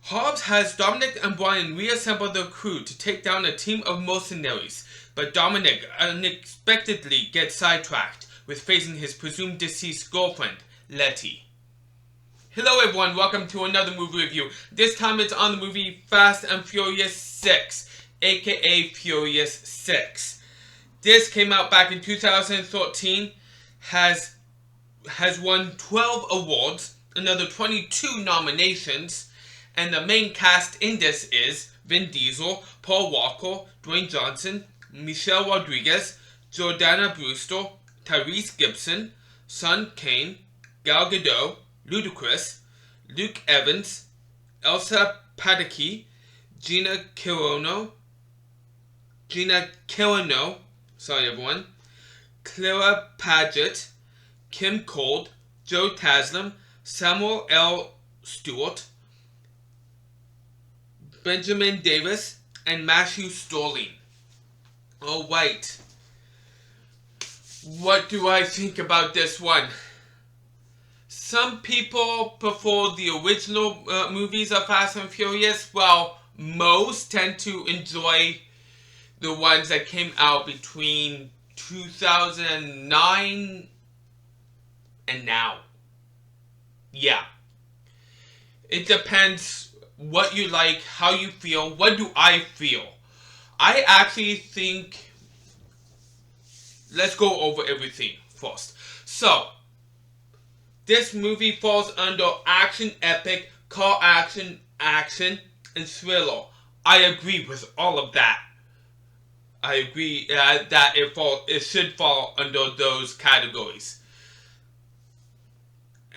Hobbs has Dominic and Brian reassemble their crew to take down a team of mercenaries, but Dominic unexpectedly gets sidetracked with facing his presumed deceased girlfriend, Letty. Hello everyone, welcome to another movie review. This time it's on the movie Fast and Furious 6, aka Furious 6. This came out back in 2013, has won 12 awards, another 22 nominations, and the main cast in this is Vin Diesel, Paul Walker, Dwayne Johnson, Michelle Rodriguez, Jordana Brewster, Tyrese Gibson, Son Kane, Gal Gadot, Ludacris, Luke Evans, Elsa Pataky, Gina Carano, sorry everyone, Clara Paget, Kim Cold, Joe Taslim, Samuel L. Stewart, Benjamin Davis, and Matthew Sterling. Alright. What do I think about this one? Some people prefer the original movies of Fast and Furious, while most tend to enjoy the ones that came out between 2009 and now. Yeah. It depends what you like, how you feel. What do I feel? I actually think, let's go over everything first. So, this movie falls under action epic, car action, and thriller. I agree with all of that. I agree that it should fall under those categories.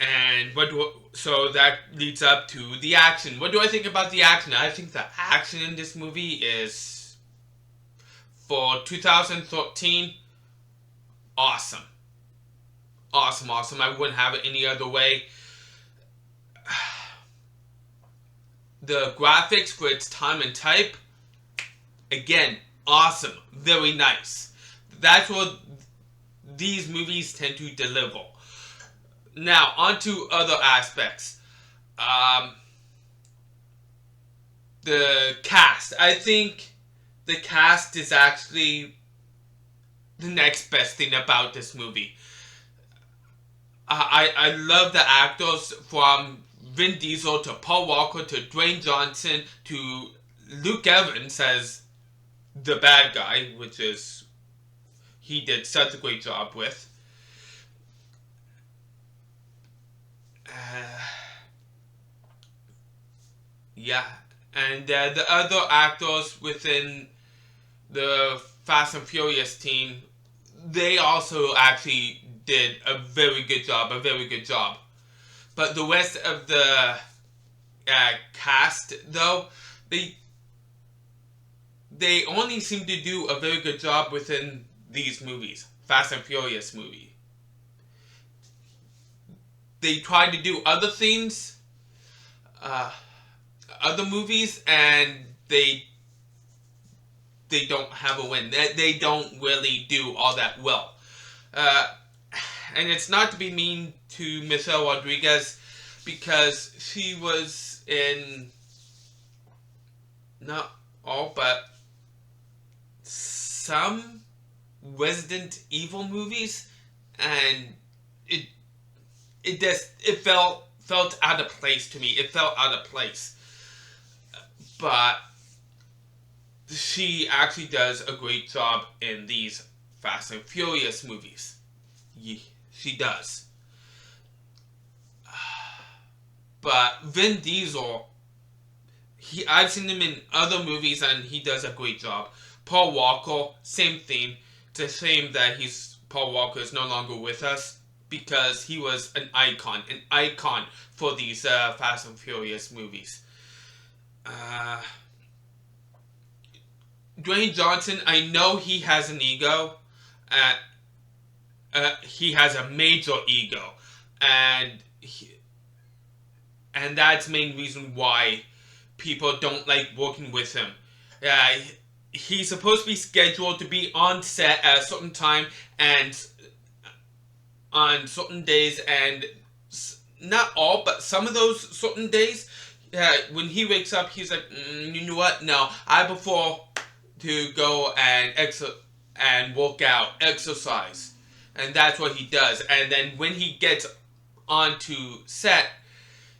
And so that leads up to the action. What do I think about the action? I think the action in this movie is, for 2013, awesome. Awesome. I wouldn't have it any other way. The graphics for its time and type, again, awesome. Very nice. That's what these movies tend to deliver. Now, on to other aspects. The cast. I think the cast is actually the next best thing about this movie. I love the actors, from Vin Diesel to Paul Walker to Dwayne Johnson to Luke Evans as the bad guy, which is, he did such a great job with. Yeah, and the other actors within the Fast and Furious team, they also actually did a very good job. But the rest of the cast, though, they only seem to do a very good job within these movies, Fast and Furious movie. They tried to do other things, other movies, and they don't have a win. They don't really do all that well. And it's not to be mean to Michelle Rodriguez, because she was in not all but some Resident Evil movies, and it felt out of place to me. It felt out of place. But she actually does a great job in these Fast and Furious movies. Yeah, she does. But Vin Diesel, I've seen him in other movies and he does a great job. Paul Walker, same thing. It's a shame that Paul Walker is no longer with us, because he was an icon for these Fast and Furious movies. Dwayne Johnson, I know he has an ego. He has a major ego, and that's the main reason why people don't like working with him. He's supposed to be scheduled to be on set at a certain time and on certain days, and not all, but some of those certain days, Yeah, when he wakes up, he's like, you know what? No, I prefer to go and work out, exercise, and that's what he does. And then when he gets onto set,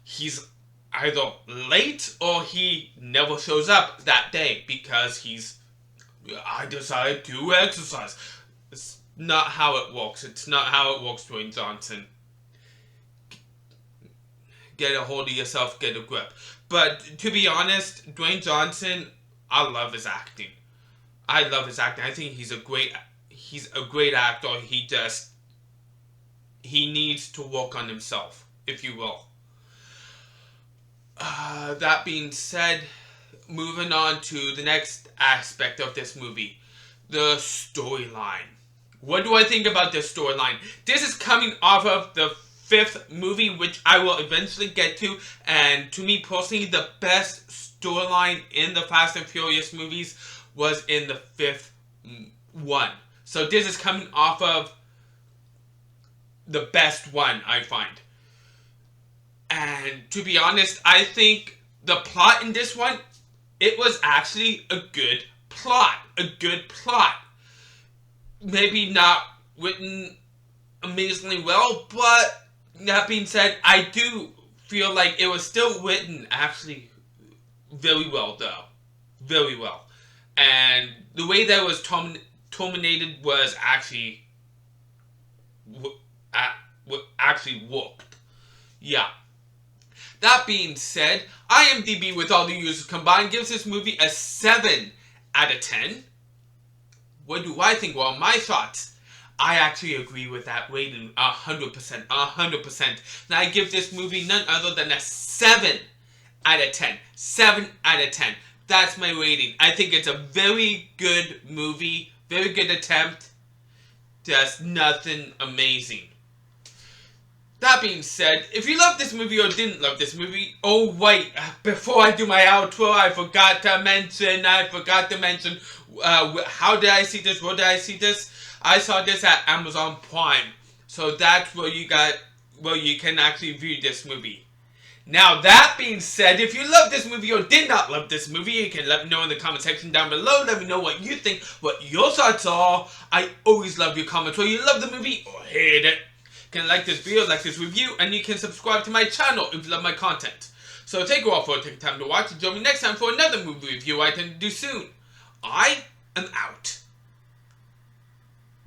he's either late or he never shows up that day because I decided to exercise. It's not how it works. It's not how it works, Dwayne Johnson. Get a hold of yourself, get a grip. But to be honest, Dwayne Johnson, I love his acting. I love his acting. I think he's a great actor. He needs to work on himself, if you will. That being said, moving on to the next aspect of this movie, the storyline. What do I think about this storyline? This is coming off of the fifth movie, which I will eventually get to, and to me personally, the best storyline in the Fast and Furious movies was in the fifth one. So this is coming off of the best one, I find. And to be honest, I think the plot in this one, it was actually a good plot. A good plot. Maybe not written amazingly well, but that being said, I do feel like it was still written actually very well, though. Very well. And the way that it was terminated was actually worked. Yeah. That being said, IMDb with all the users combined gives this movie a 7 out of 10. What do I think? Well, my thoughts. I actually agree with that rating 100%. 100%. Now I give this movie none other than a 7 out of 10. 7 out of 10. That's my rating. I think it's a very good movie. Very good attempt. Just nothing amazing. That being said, if you love this movie or didn't love this movie, oh wait, before I do my outro, I forgot to mention, how did I see this, where did I see this? I saw this at Amazon Prime, so that's where you can actually view this movie. Now that being said, if you love this movie or did not love this movie, you can let me know in the comment section down below. Let me know what you think, what your thoughts are. I always love your comments, whether you love the movie or hate it. You can like this video, like this review, and you can subscribe to my channel if you love my content. So thank you all for taking time to watch, and join me next time for another movie review I intend to do soon. I am out.